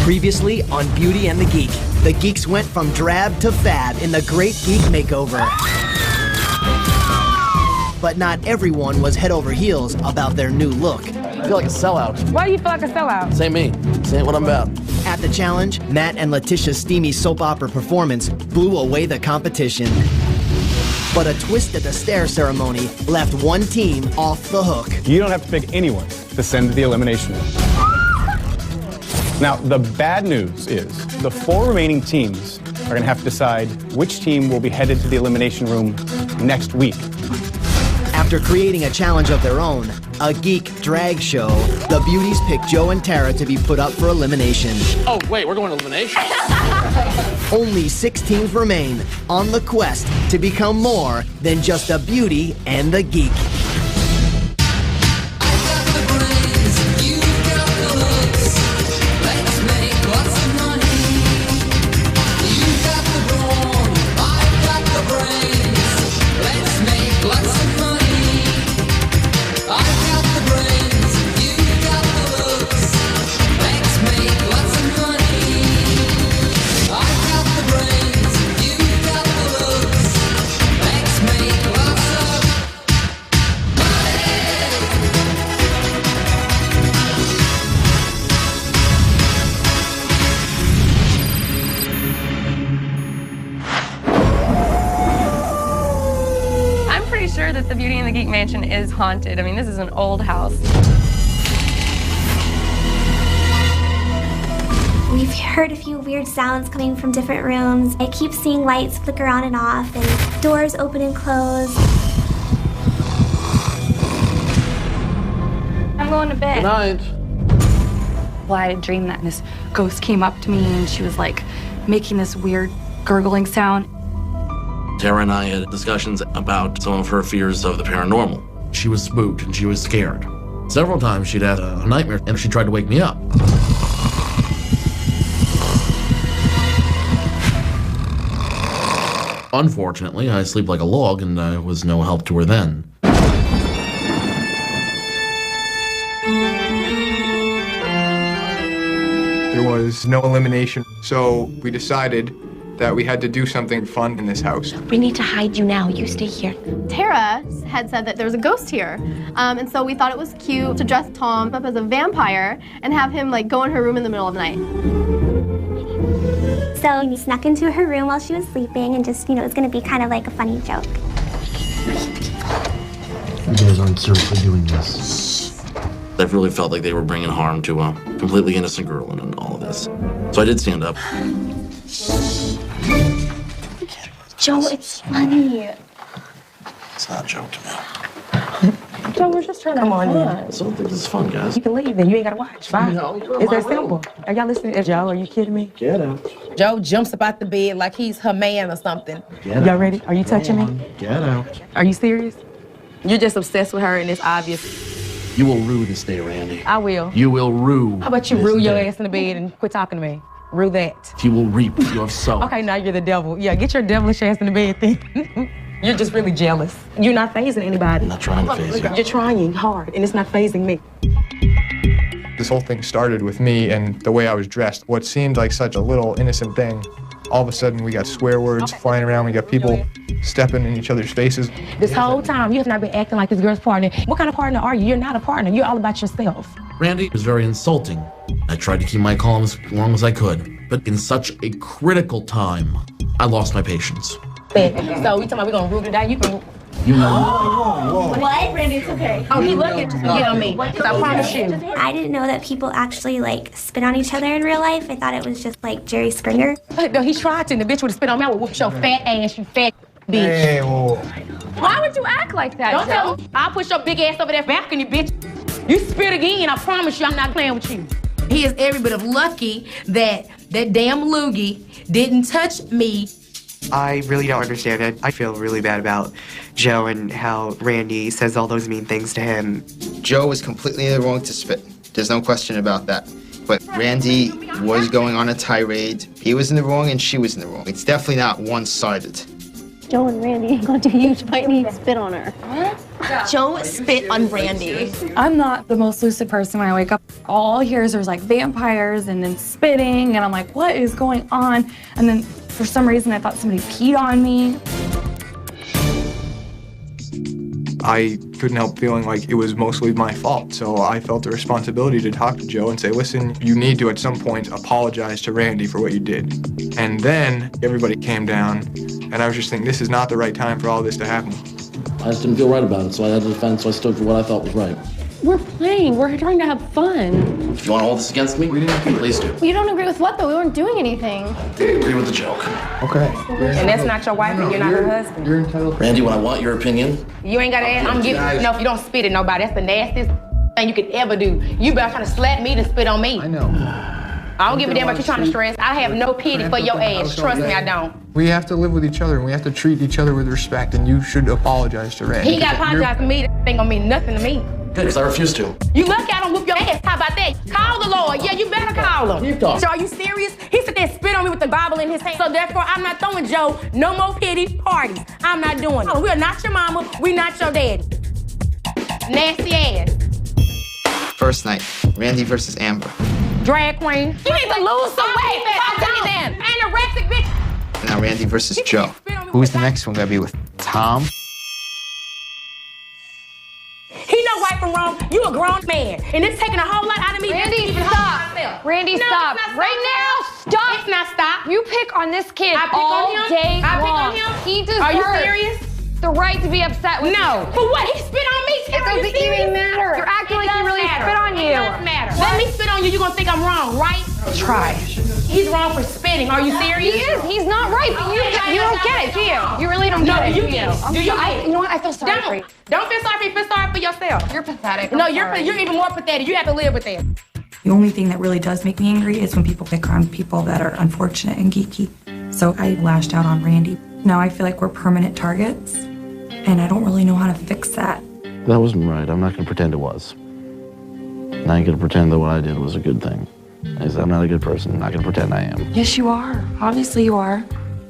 Previously on Beauty and the Geek, the Geeks went from drab to fab in the Great Geek Makeover. But not everyone was head over heels about their new look. I feel like a sellout. Why do you feel like a sellout? This ain't me. This ain't what I'm about. At the challenge, Matt and Letitia's steamy soap opera performance blew away the competition. But a twist at the stare ceremony left one team off the hook. You don't have to pick anyone to send to the elimination room. Now, the bad news is the 4 remaining teams are going to have to decide which team will be headed to the elimination room next week. After creating a challenge of their own, a geek drag show, the beauties picked Joe and Tara to be put up for elimination. Oh, wait, we're going to elimination? Only 6 teams remain on the quest to become more than just a beauty and the geek. Sure that the Beauty and the Geek mansion is haunted. I mean, this is an old house. We've heard a few weird sounds coming from different rooms. I keep seeing lights flicker on and off and doors open and close. I'm going to bed. Good night. Well, I had a dream that this ghost came up to me and she was like making this weird gurgling sound. Tara and I had discussions about some of her fears of the paranormal. She was spooked and she was scared. Several times she'd had a nightmare and she tried to wake me up. Unfortunately, I sleep like a log and I was no help to her then. There was no elimination, so we decided that we had to do something fun in this house. We need to hide you now. You stay here. Tara had said that there was a ghost here, and so we thought it was cute to dress Tom up as a vampire and have him like go in her room in the middle of the night. So we snuck into her room while she was sleeping and just, it was gonna be kind of like a funny joke. You guys aren't seriously doing this. I really felt like they were bringing harm to a completely innocent girl in all of this. So I did stand up. Joe, it's funny. It's not a joke to me. Joe, we're just trying to have fun. So this is fun, guys. You can leave then. You ain't gotta watch. Fine. No, It's that simple. Are y'all listening to Joe? Are you kidding me? Get out. Joe jumps up out the bed like he's her man or something. Y'all ready? Are you touching me? Get out. Are you serious? You're just obsessed with her and it's obvious. You will rue this day, Randy. I will. You will rue. How about you rue your ass in the bed and quit talking to me? Rue that. You will reap what you have sown. Okay, now you're the devil. Yeah, get your devilish ass in the bed then. You're just really jealous. You're not phasing anybody. I'm not trying to phase you. You're trying hard, and it's not phasing me. This whole thing started with me and the way I was dressed. What seemed like such a little innocent thing, all of a sudden we got swear words flying around, we got people stepping in each other's faces. This whole time, you have not been acting like this girl's partner. What kind of partner are you? You're not a partner. You're all about yourself. Randy was very insulting. I tried to keep my calm as long as I could, but in such a critical time, I lost my patience. So we talking about we're gonna rule it out. You can. You know. Whoa. What? Randy, it's okay. Oh, he looking to get on me. Because I promise you. I didn't know that people actually spit on each other in real life. I thought it was just like Jerry Springer. No, he tried to, and the bitch would have spit on me. I would whoop your fat ass, you fat bitch. Hey, whoa. Why would you act like that, Don't Joe? tell me. I'll push your big ass over that balcony, bitch. You spit again, I promise you I'm not playing with you. He is every bit of lucky that that damn loogie didn't touch me. I really don't understand it. I feel really bad about Joe and how Randy says all those mean things to him. Joe was completely in the wrong to spit. There's no question about that. But Randy was going on a tirade. He was in the wrong and she was in the wrong. It's definitely not one-sided. Joe and Randy ain't gonna do huge fight and spit on her. What? Joe spit on Randy. I'm not the most lucid person when I wake up. All I hear is there's like vampires and then spitting, and I'm like, what is going on? And then for some reason, I thought somebody peed on me. I couldn't help feeling like it was mostly my fault, so I felt the responsibility to talk to Joe and say, listen, you need to at some point apologize to Randy for what you did. And then everybody came down, and I was just thinking, this is not the right time for all this to happen. I just didn't feel right about it, so I had to defend, so I stood for what I thought was right. We're playing. We're trying to have fun. If you want to hold this against me, please do. You don't agree with what, though? We weren't doing anything. I agree with the joke. Okay. And that's not your wife and you're not her husband. You're entitled. Randy, when I want your opinion. You ain't got to ask. I'm giving you. No, if you don't spit at nobody, that's the nastiest thing you could ever do. You better try to slap me than spit on me. I know. I don't give a damn what you're trying to stress. I have no pity for your ass. Trust me, I don't. We have to live with each other, and we have to treat each other with respect, and you should apologize to Randy. He got to apologize to me. That ain't gonna mean nothing to me. Good, because I refuse to. You lucky I don't whoop your ass. How about that? Call the Lord. Yeah, you better call him. Keep talking. So are you serious? He sit there and spit on me with the Bible in his hand. So therefore, I'm not throwing Joe no more pity parties. I'm not doing it. We're not your mama. We're not your daddy. Nasty ass. First night, Randy versus Amber. Drag queen. You need to lose some weight. I tell you that. Anorexic bitch. Now Randy versus Joe. Who's the next one gonna be with? Tom? He know right from wrong. You a grown man. And it's taking a whole lot out of me. Randy, stop. Randy, stop. Right now, stop. It's not stop. You pick on this kid I pick all on him? day I pick long. on him? He deserves Are you serious? the right to be upset with No. you. For what? He spit on me? It doesn't even matter. You're acting like he really spit on you. It does matter. Let me spit on you. You're going to think I'm wrong, right? Try. He's wrong for spitting. Are you serious? He is. He's not right, but you don't get it, do you? You really don't get it. No, you get it. Do you? You know what? I feel sorry for you. Don't feel sorry for me. Feel sorry for yourself. You're pathetic. No, you're even more pathetic. You have to live with that. The only thing that really does make me angry is when people pick on people that are unfortunate and geeky. So I lashed out on Randy. Now I feel like we're permanent targets, and I don't really know how to fix that. That wasn't right. I'm not going to pretend it was. And I ain't going to pretend that what I did was a good thing. I'm not a good person. I'm not going to pretend I am. Yes, you are. Obviously you are. I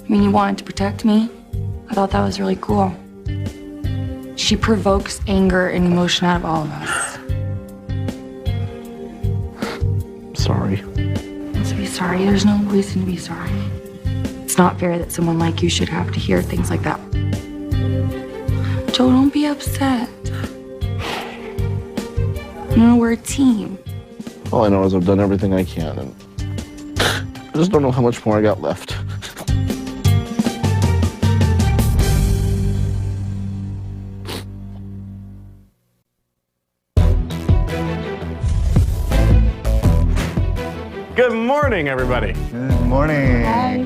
mean, you wanted to protect me. I thought that was really cool. She provokes anger and emotion out of all of us. Sorry. Let's be sorry. There's no reason to be sorry. It's not fair that someone like you should have to hear things like that. Joe, don't be upset. No, we're a team. All I know is I've done everything I can, and I just don't know how much more I got left. Good morning, everybody. Good morning. Hi.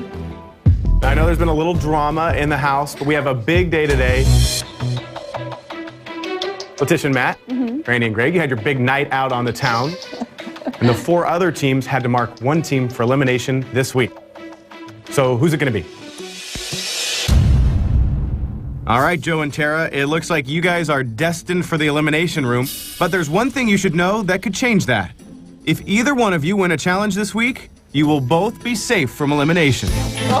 I know there's been a little drama in the house, but we have a big day today. Letitia and Matt, Randy and Greg, you had your big night out on the town. And the 4 other teams had to mark one team for elimination this week. So who's it going to be? All right, Joe and Tara, it looks like you guys are destined for the elimination room. But there's one thing you should know that could change that. If either one of you win a challenge this week, you will both be safe from elimination. Wait.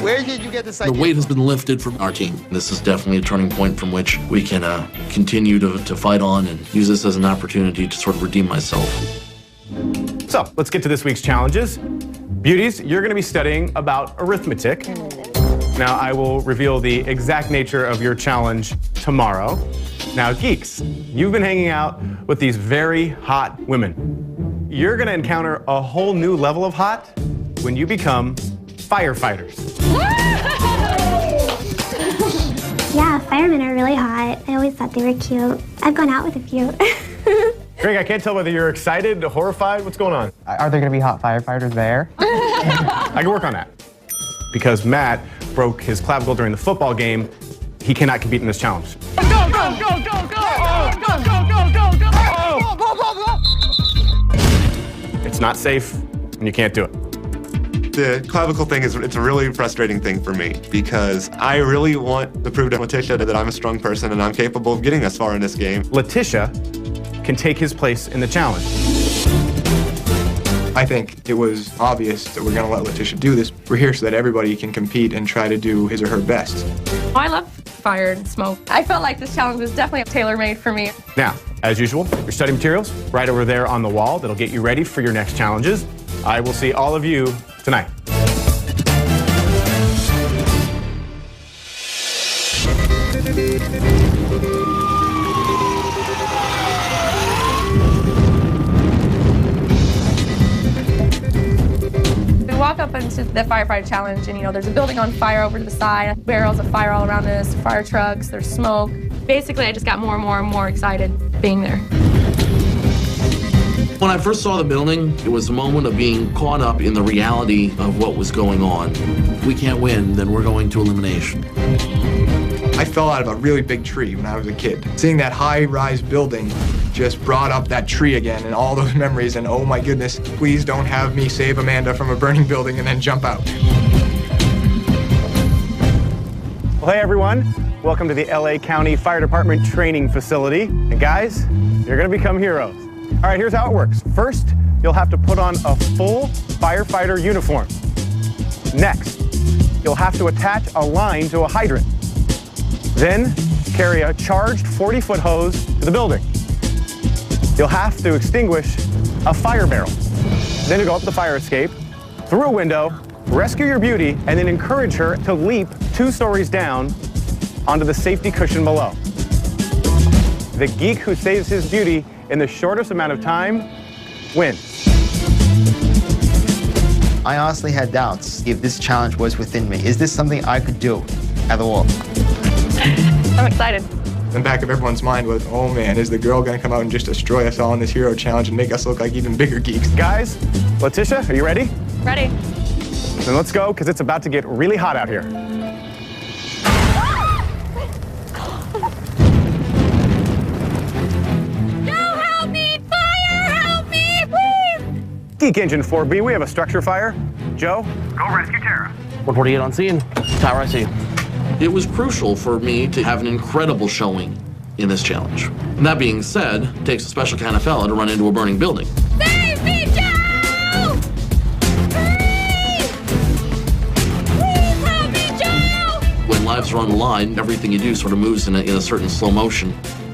Where did you get this idea? The weight has been lifted from our team. This is definitely a turning point from which we can continue to fight on and use this as an opportunity to sort of redeem myself. So let's get to this week's challenges. Beauties, you're going to be studying about arithmetic. Now, I will reveal the exact nature of your challenge tomorrow. Now, geeks, you've been hanging out with these very hot women. You're going to encounter a whole new level of hot when you become firefighters. Yeah, firemen are really hot. I always thought they were cute. I've gone out with a few. Greg, I can't tell whether you're excited, horrified, what's going on? Are there going to be hot firefighters there? I can work on that. Because Matt broke his clavicle during the football game, he cannot compete in this challenge. Go, go, go, go, go! Go, go, go, go, go! Go, go, go, go! It's not safe, and you can't do it. The clavicle thing it's a really frustrating thing for me because I really want to prove to Letitia that I'm a strong person and I'm capable of getting us far in this game. Letitia can take his place in the challenge. I think it was obvious that we're going to let Letitia do this. We're here so that everybody can compete and try to do his or her best. I love fire and smoke. I felt like this challenge was definitely tailor-made for me. Now, as usual, your study materials right over there on the wall that'll get you ready for your next challenges. I will see all of you tonight. We walk up into the firefighter challenge and, there's a building on fire over to the side, barrels of fire all around us, fire trucks, there's smoke. Basically, I just got more and more excited being there. When I first saw the building, it was a moment of being caught up in the reality of what was going on. If we can't win, then we're going to elimination. I fell out of a really big tree when I was a kid. Seeing that high-rise building just brought up that tree again and all those memories, and oh my goodness, please don't have me save Amanda from a burning building and then jump out. Well, hey everyone. Welcome to the LA County Fire Department Training Facility. And guys, you're gonna become heroes. All right, here's how it works. First, you'll have to put on a full firefighter uniform. Next, you'll have to attach a line to a hydrant. Then, carry a charged 40-foot hose to the building. You'll have to extinguish a fire barrel. Then you go up the fire escape, through a window, rescue your beauty, and then encourage her to leap 2 stories down onto the safety cushion below. The geek who saves his beauty in the shortest amount of time wins. I honestly had doubts if this challenge was within me. Is this something I could do at all? I'm excited. In the back of everyone's mind was, oh man, is the girl gonna come out and just destroy us all in this hero challenge and make us look like even bigger geeks? Guys, Letitia, are you ready? Ready. Then let's go, because it's about to get really hot out here. Geek Engine 4B, we have a structure fire. Joe? Go rescue Tara. 148 on scene. Tower, I see. It was crucial for me to have an incredible showing in this challenge. And that being said, it takes a special kind of fella to run into a burning building. Save me, Joe! Please! Please help me, Joe! When lives are on the line, everything you do sort of moves in a certain slow motion,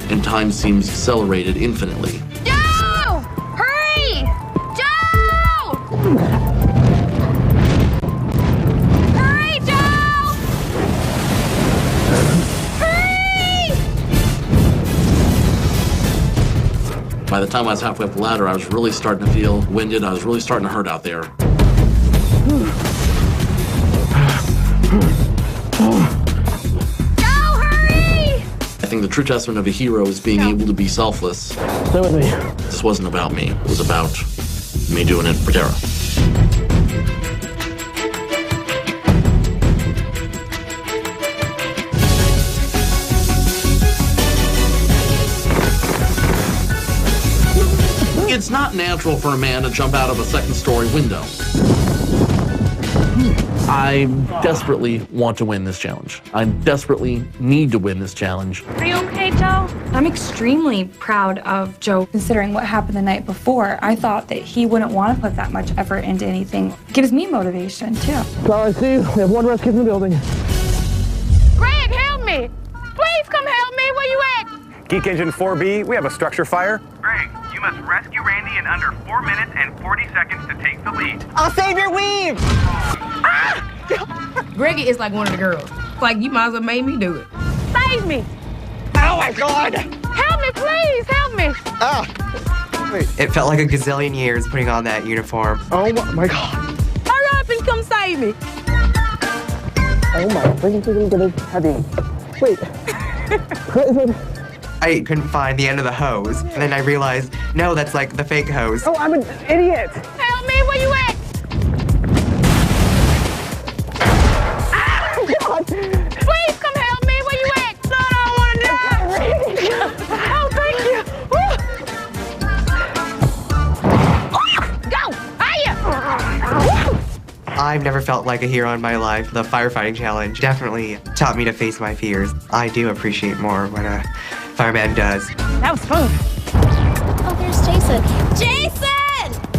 and time seems accelerated infinitely. Joe! Hurry! Joe! Hurry, Joe! Hurry! By the time I was halfway up the ladder, I was really starting to feel winded. I was really starting to hurt out there. I think the true testament of a hero is being able to be selfless. Stay with me. This wasn't about me. It was about me doing it for Tara. It's not natural for a man to jump out of a second-story window. I desperately want to win this challenge. I desperately need to win this challenge. Are you okay, Joe? I'm extremely proud of Joe, considering what happened the night before. I thought that he wouldn't want to put that much effort into anything. It gives me motivation, too. Tower, I see. We have 1 rescue in the building. Greg, help me! Please come help me! Where you at? Geek Engine 4B, we have a structure fire. Greg, you must rescue Randy in under 4 minutes and 40 seconds to take the lead. I'll save your weave! Greggy is like one of the girls. Like, you might as well made me do it. Save me! Oh my God! Help me, please! Help me! It felt like a gazillion years putting on that uniform. Oh my God. Hurry up and come save me! Oh my freaking goodness, heavy. Wait. I couldn't find the end of the hose, and then I realized, no, that's like the fake hose. Oh, I'm an idiot. Help me! Where you at? God. Please come help me! Where you at? No, I don't want to die! Oh, thank you! Woo. Go! Hiya! I've never felt like a hero in my life. The firefighting challenge definitely taught me to face my fears. I do appreciate more when a fireman does. That was fun. Oh, there's Jason. Jason!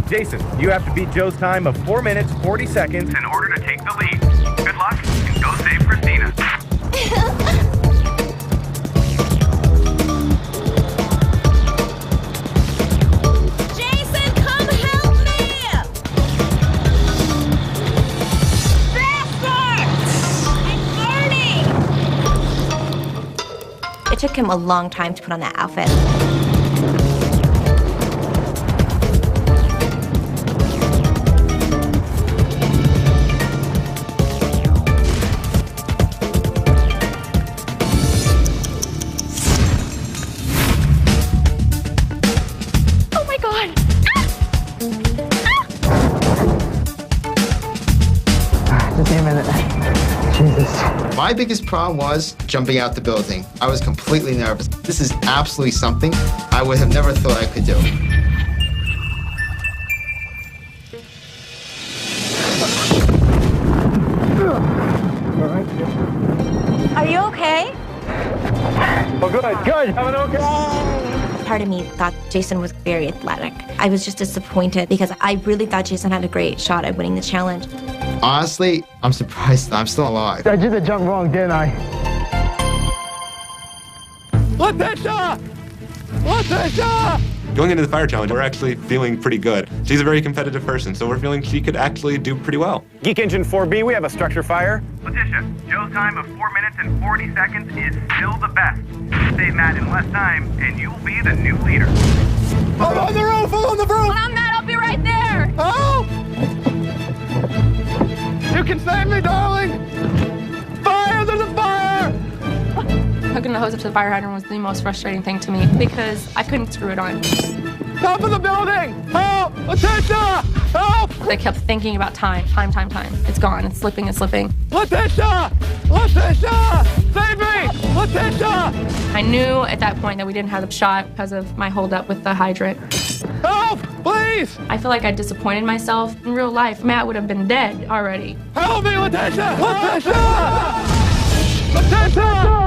Jason, you have to beat Joe's time of 4 minutes, 40 seconds In order to take the lead. Good luck and go save Christina. took him a long time to put on that outfit. Oh my God! Just give me a minute. Jesus. My biggest problem was jumping out the building. I was completely nervous. This is absolutely something I would have never thought I could do. Are you okay? Oh, good, good. Have an okay. Part of me thought Jason was very athletic. I was just disappointed because I really thought Jason had a great shot at winning the challenge. Honestly, I'm surprised I'm still alive. I did the jump wrong, didn't I? Letitia! Letitia! Going into the fire challenge, we're actually feeling pretty good. She's a very competitive person, so we're feeling she could actually do pretty well. Geek Engine 4B, we have a structure fire. Letitia, Joe's time of 4 minutes and 40 seconds is still the best. Save Matt in less time, and you will be the new leader. I'm on the roof! I'm on the roof! I'm Matt, I'll be right there! Oh! You can save me, darling! Fire! There's a fire! Hooking the hose up to the fire hydrant was the most frustrating thing to me because I couldn't screw it on. Top of the building! Help! Letitia! Help! I kept thinking about time. It's gone, it's slipping, Letitia! Letitia! Save me! Letitia! I knew at that point that we didn't have the shot because of my holdup with the hydrant. Help! Please! I feel like I disappointed myself. In real life, Matt would have been dead already. Help me, Letitia! Letitia! Letitia!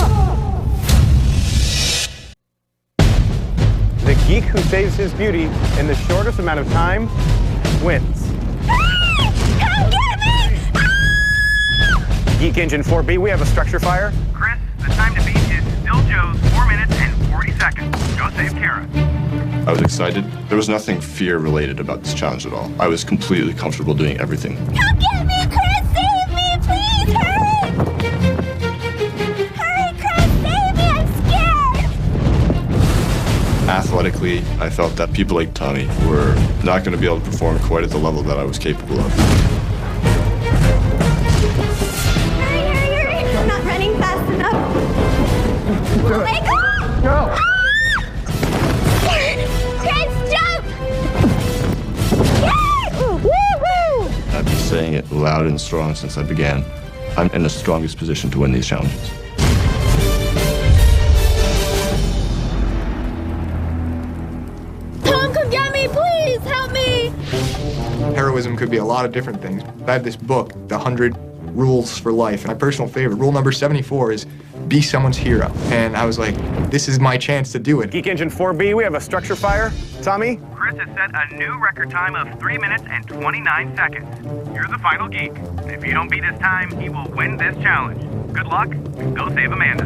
The geek who saves his beauty in the shortest amount of time wins. Come get me! Geek Engine 4B, we have a structure fire. Chris, the time to beat is still Joe's 4 minutes and 40 seconds. Go save Kara. I was excited. There was nothing fear-related about this challenge at all. I was completely comfortable doing everything. Come get me, Chris! Save me, please! Hurry! Hurry, Chris! Save me! I'm scared! Athletically, I felt that people like Tommy were not going to be able to perform quite at the level that I was capable of. Hurry, hurry, hurry! I'm not running fast enough. Oh my God! Go! Chris, jump! Yes! Woo-hoo! I've been saying it loud and strong since I began. I'm in the strongest position to win these challenges. Tom, come get me, please! Help me! Heroism could be a lot of different things. I have this book, The 100 Rules for Life. My personal favorite, rule number 74 is be someone's hero. And I was like, this is my chance to do it. Geek Engine 4B, we have a structure fire. Tommy? Chris has set a new record time of 3 minutes and 29 seconds. You're the final geek. If you don't beat his time, he will win this challenge. Good luck, and go save Amanda.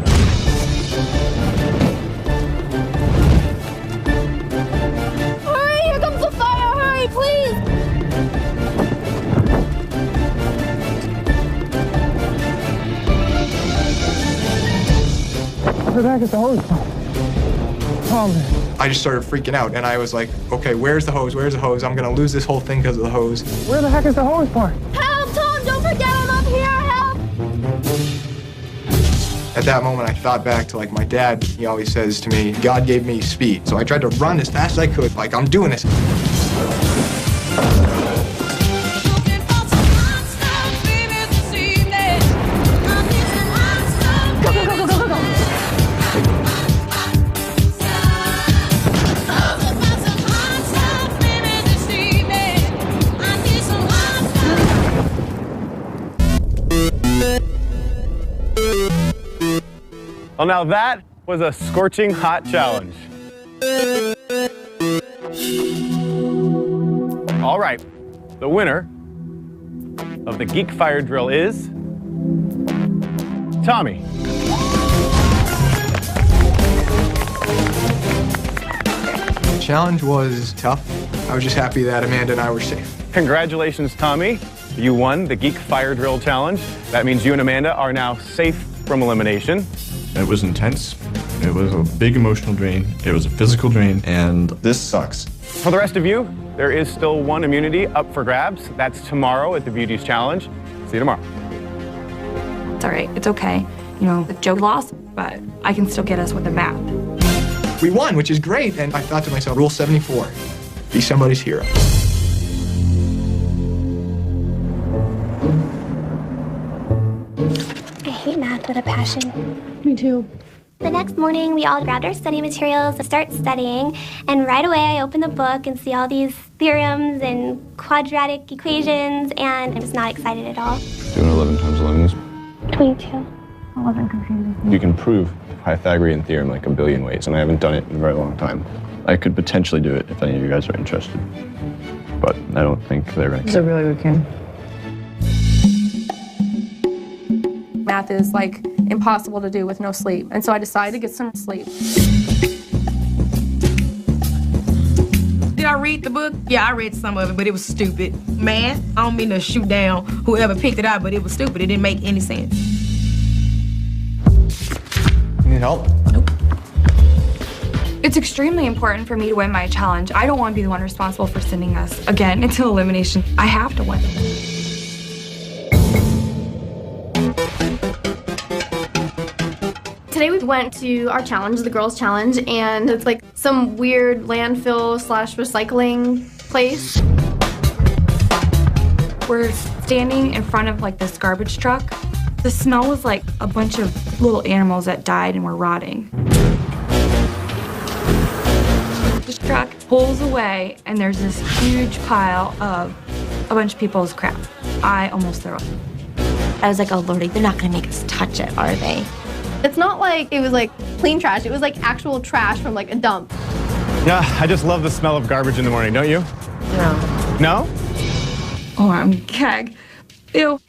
Hurry, here comes the fire! Hurry, please! Where the heck is the hose? Oh, man. I just started freaking out, and I was like, okay, where's the hose? Where's the hose? I'm gonna lose this whole thing because of the hose. Where the heck is the hose part? Help, Tom! Don't forget I'm up here! Help! At that moment, I thought back to like my dad. He always says to me, God gave me speed. So I tried to run as fast as I could, like I'm doing this. Well, now that was a scorching hot challenge. All right, the winner of the Geek Fire Drill is Tommy. The challenge was tough. I was just happy that Amanda and I were safe. Congratulations, Tommy. You won the Geek Fire Drill Challenge. That means you and Amanda are now safe from elimination. It was intense. It was a big emotional drain. It was a physical drain, and this sucks. For the rest of you, there is still one immunity up for grabs. That's tomorrow at the Beauties Challenge. See you tomorrow. It's all right. It's okay. You know, Joe lost, but I can still get us with the map. We won, which is great, and I thought to myself, Rule 74, be somebody's hero. I hate math with a passion. Me too. The next morning, we all grabbed our study materials to start studying, and right away I opened the book and see all these theorems and quadratic equations, and I'm just not excited at all. Doing 11 times 11 is... 22. 11 confusing. You can prove Pythagorean theorem like a billion ways, and I haven't done it in a very long time. I could potentially do it if any of you guys are interested, but I don't think they're going to. So really we can. Math is like impossible to do with no sleep, and so I decided to get some sleep. Did I read the book? Yeah, I read some of it, but it was stupid. Math, I don't mean to shoot down whoever picked it out, but it was stupid. It didn't make any sense. Need help? Nope. It's extremely important for me to win my challenge. I don't want to be the one responsible for sending us again into elimination. I have to win. Today we went to our challenge, the girls' challenge, and it's like some weird landfill / recycling place. We're standing in front of like this garbage truck. The smell was like a bunch of little animals that died and were rotting. This truck pulls away and there's this huge pile of a bunch of people's crap. I almost threw up. I was like, oh Lordy, they're not gonna make us touch it, are they? It's not like it was like clean trash, it was like actual trash from like a dump. Yeah, I just love the smell of garbage in the morning, don't you? No. No? Oh, I'm gag. Ew.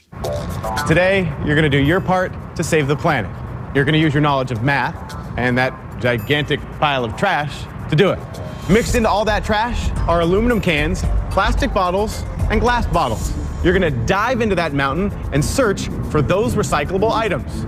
Today, you're gonna do your part to save the planet. You're gonna use your knowledge of math and that gigantic pile of trash to do it. Mixed into all that trash are aluminum cans, plastic bottles, and glass bottles. You're gonna dive into that mountain and search for those recyclable items.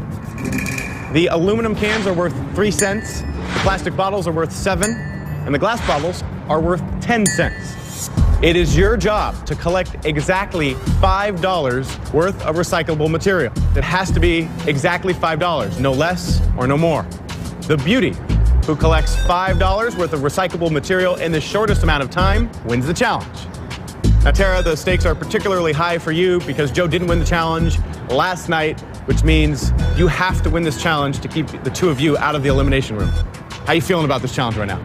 The aluminum cans are worth 3 cents, the plastic bottles are worth 7, and the glass bottles are worth 10 cents. It is your job to collect exactly $5 worth of recyclable material. It has to be exactly $5, no less or no more. The beauty who collects $5 worth of recyclable material in the shortest amount of time wins the challenge. Now, Tara, the stakes are particularly high for you because Joe didn't win the challenge last night, which means you have to win this challenge to keep the two of you out of the elimination room. How you feeling about this challenge right now?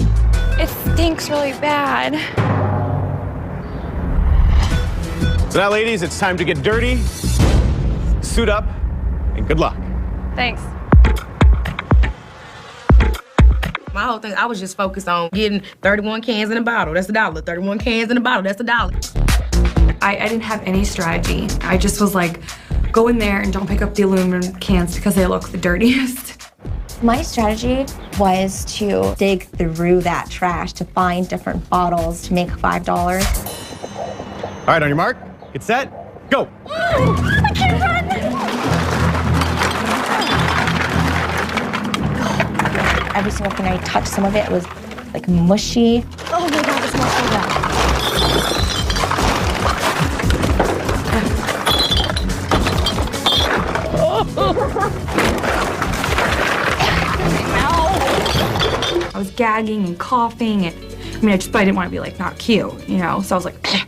It stinks really bad. So now, ladies, it's time to get dirty, suit up, and good luck. Thanks. My whole thing, I was just focused on getting 31 cans in a bottle, that's $1. 31 cans in a bottle, that's $1. I didn't have any strategy. I just was like, go in there and don't pick up the aluminum cans because they look the dirtiest. My strategy was to dig through that trash to find different bottles to make $5. All right, on your mark, get set, go. I can't run! Every single thing I touched, some of it was like mushy. Oh my God, it smells so bad. I was gagging and coughing, and I didn't want to be like not cute, you know? So I was like, eh.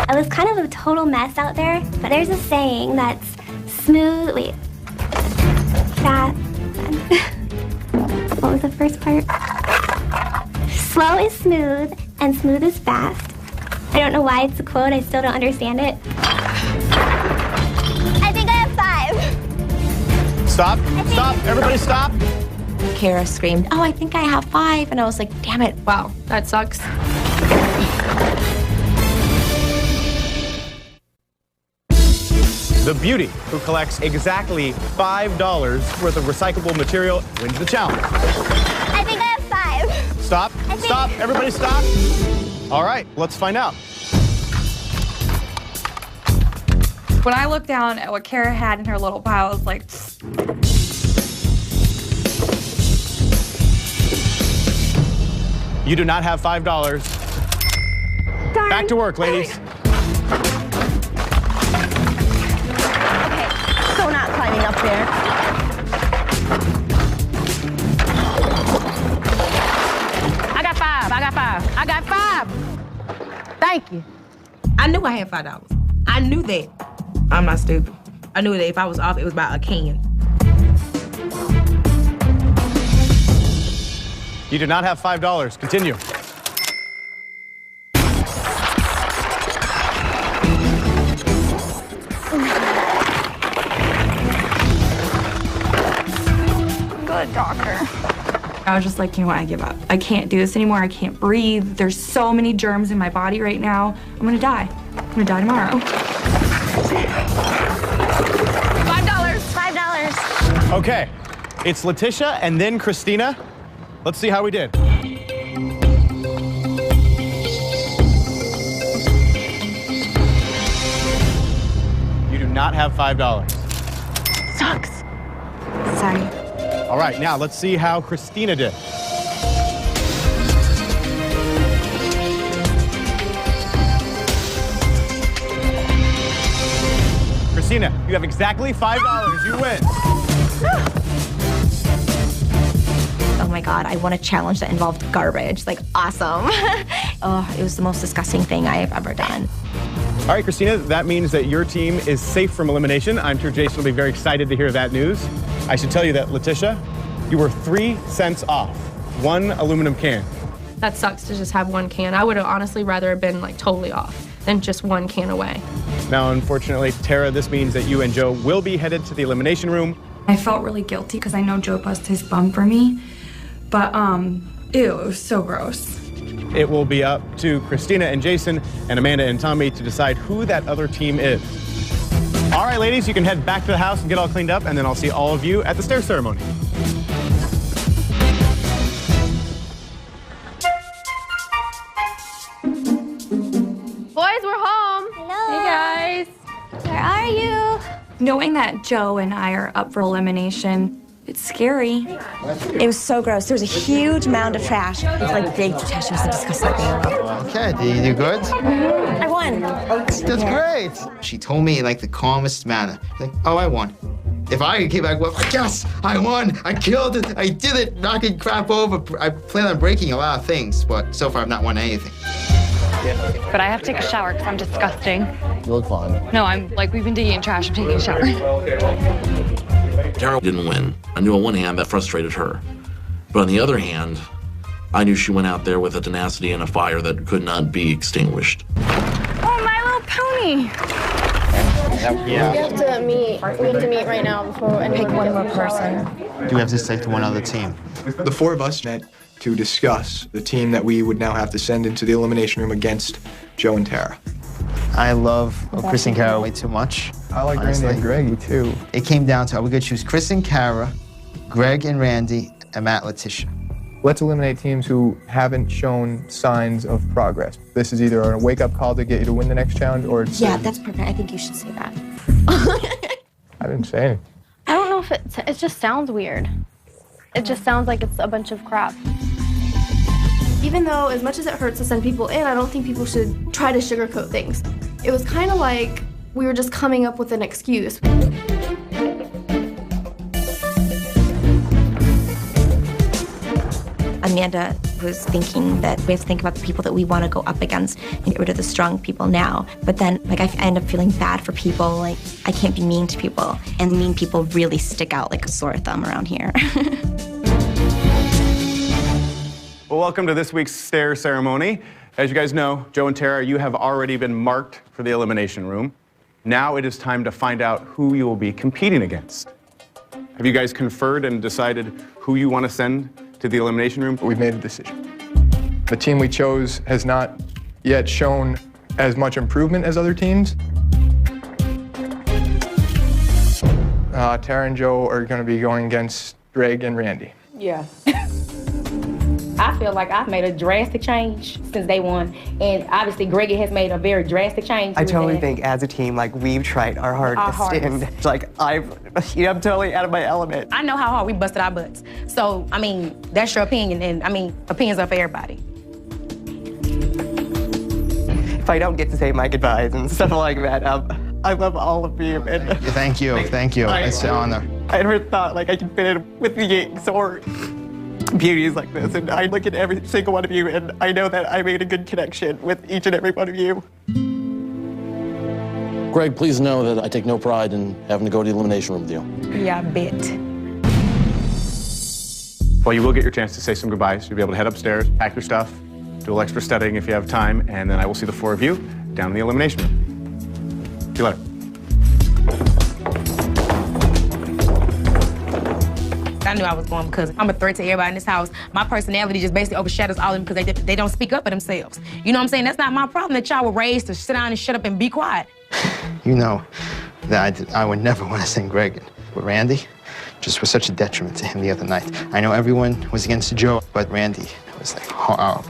I was kind of a total mess out there, but there's a saying that's smooth. Wait. That. What was the first part? Slow is smooth, and smooth is fast. I don't know why it's a quote. I still don't understand it. I think I have 5. Stop, stop, everybody stop. Kara screamed, oh, I think I have 5. And I was like, damn it. Wow, that sucks. The beauty who collects exactly $5 worth of recyclable material wins the challenge. I think I have 5. Stop, stop, everybody stop. All right, let's find out. When I looked down at what Kara had in her little pile, I was like, You do not have $5. Darn. Back to work, ladies. Okay, so not climbing up there. I got five. I got five. Thank you. I knew I had $5. I knew that. I'm not stupid. I knew that if I was off, it was about a can. You do not have $5. Continue. good doctor. I was just like, you know what, I give up. I can't do this anymore. I can't breathe. There's so many germs in my body right now. I'm gonna die. I'm gonna die tomorrow. $5. $5. Okay, it's Letitia and then Christina. Let's see how we did. You do not have $5. Sucks. Sorry. All right, now let's see how Christina did. Christina, you have exactly $5. You win. Oh my God, I won a challenge that involved garbage. Like, awesome. Oh, it was the most disgusting thing I have ever done. All right, Christina, that means that your team is safe from elimination. I'm sure Jason will be very excited to hear that news. I should tell you that, Letitia, you were 3 cents off. 1 aluminum can. That sucks to just have 1 can. I would have honestly rather have been like totally off than just 1 can away. Now, unfortunately, Tara, this means that you and Joe will be headed to the elimination room. I felt really guilty because I know Joe busted his bum for me, but ew, it was so gross. It will be up to Christina and Jason and Amanda and Tommy to decide who that other team is. All right, ladies, you can head back to the house and get all cleaned up, and then I'll see all of you at the stair ceremony. Boys, we're home. Hello. Hey, guys. Where are you? Knowing that Joe and I are up for elimination, it's scary. It was so gross. There was a huge mound of trash. It was like big trash. It was a disgusting thing. Okay, did you do good? I won. That's great. She told me in like the calmest manner. Like, oh, I won. If I came back, well, yes, I won. I killed it. I did it. Knocking crap over. I plan on breaking a lot of things, but so far I've not won anything. But I have to take a shower because I'm disgusting. You look fine. No, I'm like, we've been digging trash. I'm taking a shower. Tara didn't win. I knew on one hand that frustrated her. But on the other hand, I knew she went out there with a tenacity and a fire that could not be extinguished. Oh, My Little Pony. Yeah. We have to meet. We have to meet right now before anyone Pick one gets more in the shower. person. Do we have to stick to one other team? The 4 of us met to discuss the team that we would now have to send into the elimination room against Joe and Tara. I love Chris and Kara way too much. I like honestly. Randy and Greggy too. It came down to, are we gonna choose Chris and Kara, Greg and Randy, and Matt Letitia? Let's eliminate teams who haven't shown signs of progress. This is either a wake-up call to get you to win the next challenge, or it's... Yeah, that's perfect. I think you should say that. I didn't say anything. I don't know if it just sounds weird. It just sounds like it's a bunch of crap. Even though, as much as it hurts to send people in, I don't think people should try to sugarcoat things. It was kind of like we were just coming up with an excuse. Amanda was thinking that we have to think about the people that we want to go up against and get rid of the strong people now. But then, like, I end up feeling bad for people. Like, I can't be mean to people. And mean people really stick out like a sore thumb around here. Well, welcome to this week's stair ceremony. As you guys know, Joe and Tara, you have already been marked for the elimination room. Now it is time to find out who you will be competing against. Have you guys conferred and decided who you want to send to the elimination room? We've made a decision. The team we chose has not yet shown as much improvement as other teams. Tara and Joe are going to be going against Greg and Randy. Yeah. I feel like I've made a drastic change since day one, and obviously Greggy has made a very drastic change. I totally think as a team, like we've tried our hardest, and like I'm totally out of my element. I know how hard we busted our butts. So, I mean, that's your opinion, and I mean, opinions are for everybody. If I don't get to say my goodbyes and stuff like that, I love all of you. And Thank you. It's an honor. I never thought like I could fit in with the Geeks or beauties like this, and I look at every single one of you, and I know that I made a good connection with each and every one of you. Greg, please know that I take no pride in having to go to the elimination room with you. Yeah, I bet. Well, you will get your chance to say some goodbyes. You'll be able to head upstairs, pack your stuff, do a little extra studying if you have time, and then I will see the 4 of you down in the elimination room. See you later. I knew I was going because I'm a threat to everybody in this house. My personality just basically overshadows all of them because they don't speak up for themselves. You know what I'm saying? That's not my problem that y'all were raised to sit down and shut up and be quiet. You know that I would never want to send Greg in. But Randy just was such a detriment to him the other night. I know everyone was against Joe, but Randy was like horrible.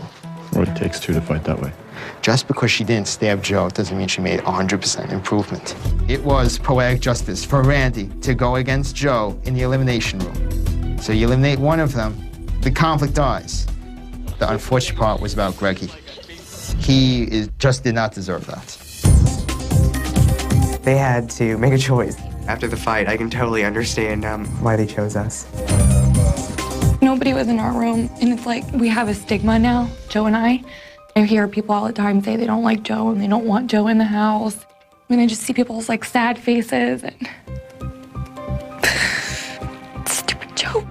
Well, it takes 2 to fight that way. Just because she didn't stab Joe doesn't mean she made 100% improvement. It was poetic justice for Randy to go against Joe in the elimination room. So you eliminate one of them, the conflict dies. The unfortunate part was about Greggy. He just did not deserve that. They had to make a choice. After the fight, I can totally understand why they chose us. Nobody was in our room, and it's like we have a stigma now, Joe and I. I hear people all the time say they don't like Joe and they don't want Joe in the house. And I just see people's like sad faces and stupid Joe.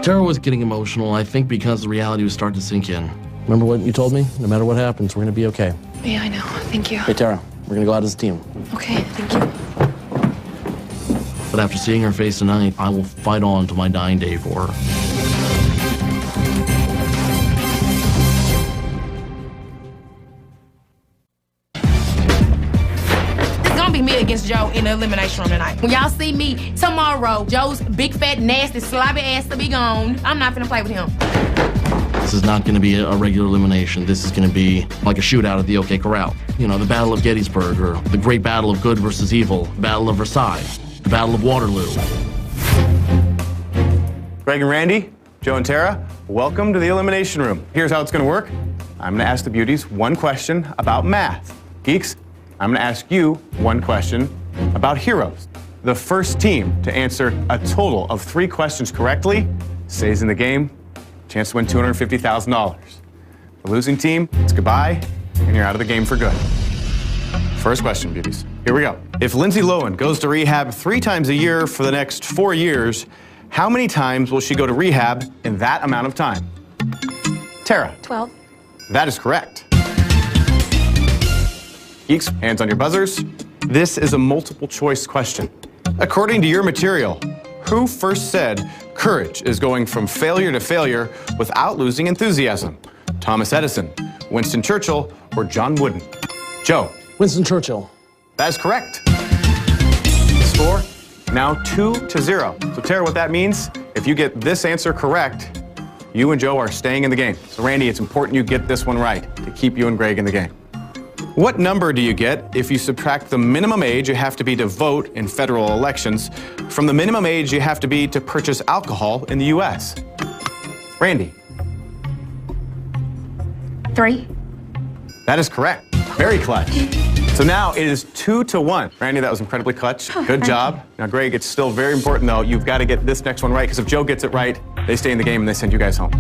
Tara was getting emotional, I think because the reality was starting to sink in. Remember what you told me? No matter what happens, we're gonna be okay. Yeah, I know. Thank you. Hey, Tara, we're gonna go out as a team. Okay, thank you. But after seeing her face tonight, I will fight on to my dying day for her. It's gonna be me against Joe in the elimination room tonight. When y'all see me tomorrow, Joe's big, fat, nasty, sloppy ass to be gone. I'm not finna play with him. This is not going to be a regular elimination. This is going to be like a shootout at the OK Corral. You know, the Battle of Gettysburg, or the great battle of good versus evil, the Battle of Versailles, the Battle of Waterloo. Greg and Randy, Joe and Tara, welcome to the elimination room. Here's how it's going to work. I'm going to ask the beauties one question about math. Geeks, I'm going to ask you one question about heroes. The first team to answer a total of 3 questions correctly stays in the game. Chance to win $250,000. The losing team, it's goodbye, and you're out of the game for good. First question, beauties. Here we go. If Lindsay Lohan goes to rehab 3 times a year for the next 4 years, how many times will she go to rehab in that amount of time? Tara. 12. That is correct. Geeks, hands on your buzzers. This is a multiple choice question. According to your material, who first said courage is going from failure to failure without losing enthusiasm? Thomas Edison, Winston Churchill, or John Wooden? Joe. Winston Churchill. That is correct. Score now 2-0. So Tara, what that means, if you get this answer correct, you and Joe are staying in the game. So Randy, it's important you get this one right to keep you and Greg in the game. What number do you get if you subtract the minimum age you have to be to vote in federal elections from the minimum age you have to be to purchase alcohol in the U.S.? Randy. 3. That is correct. Very clutch. So now it is 2-1. Randy, that was incredibly clutch. Good job. Now, Greg, it's still very important, though. You've got to get this next one right, because if Joe gets it right, they stay in the game and they send you guys home.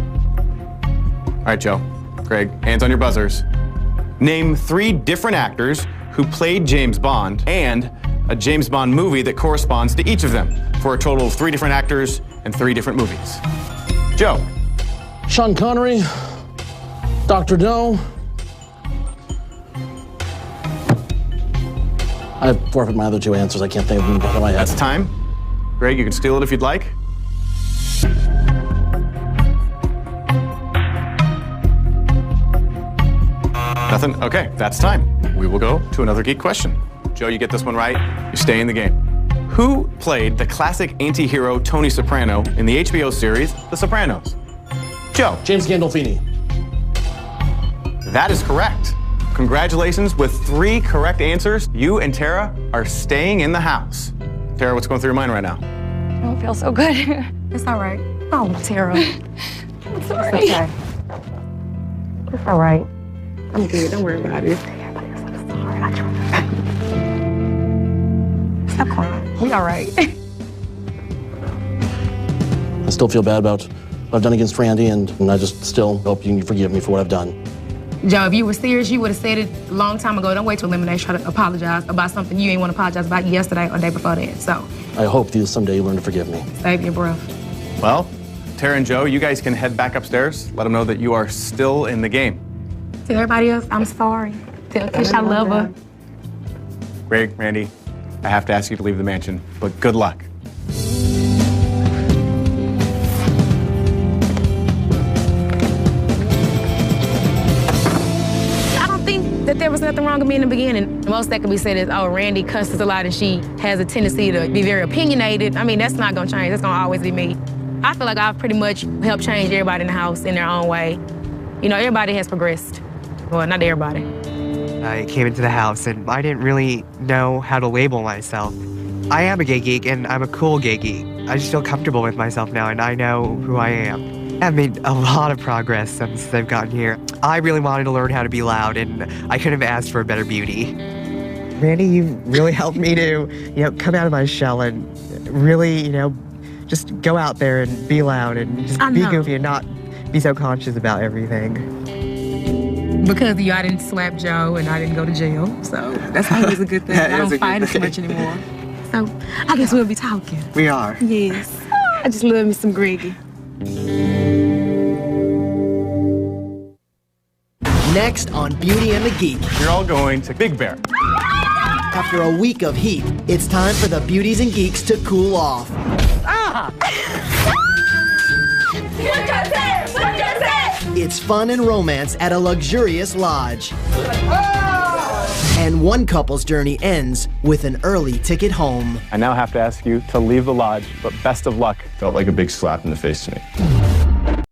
All right, Joe, Greg, hands on your buzzers. Name 3 different actors who played James Bond and a James Bond movie that corresponds to each of them, for a total of 3 different actors and 3 different movies. Joe. Sean Connery, Dr. No. I forfeit my other 2 answers. I can't think of them out of my head. That's time. Greg, you can steal it if you'd like. Nothing? Okay, that's time. We will go to another geek question. Joe, you get this one right, you stay in the game. Who played the classic anti-hero Tony Soprano in the HBO series The Sopranos? Joe. James Gandolfini. That is correct. Congratulations. With 3 correct answers, you and Tara are staying in the house. Tara, what's going through your mind right now? I don't feel so good. It's all right. Oh, Tara. I'm sorry. It's okay. It's all right. I'm good. Don't worry about it. Stop crying. We all right. I still feel bad about what I've done against Randy, and I just still hope you can forgive me for what I've done. Joe, if you were serious, you would have said it a long time ago. Don't wait till elimination try to apologize about something you ain't want to apologize about yesterday or the day before that. So I hope that someday you learn to forgive me. save your breath. Well, Tara and Joe, you guys can head back upstairs. Let them know that you are still in the game. Tell everybody else I'm sorry. Tell Tish I love her. Greg, Randy, I have to ask you to leave the mansion, but good luck. I don't think that there was nothing wrong with me in the beginning. Most that can be said is, oh, Randy cusses a lot and she has a tendency to be very opinionated. I mean, that's not gonna change. That's gonna always be me. I feel like I've pretty much helped change everybody in the house in their own way. You know, everybody has progressed. Well, not everybody. I came into the house and I didn't really know how to label myself. I am a gay geek and I'm a cool gay geek. I just feel comfortable with myself now and I know who I am. I've made a lot of progress since I've gotten here. I really wanted to learn how to be loud and I couldn't have asked for a better beauty. Randy, you really helped me to, come out of my shell and really, just go out there and be loud and just be goofy and not be so conscious about everything. Because of you, I didn't slap Joe and I didn't go to jail. So that's always a good thing. I don't fight as much anymore. So I guess we'll be talking. We are. Yes. I just love me some Greggy. Next on Beauty and the Geek. You're all going to Big Bear. After a week of heat, it's time for the beauties and geeks to cool off. It's fun and romance at a luxurious lodge. And one couple's journey ends with an early ticket home. I now have to ask you to leave the lodge, but best of luck. Felt like a big slap in the face to me.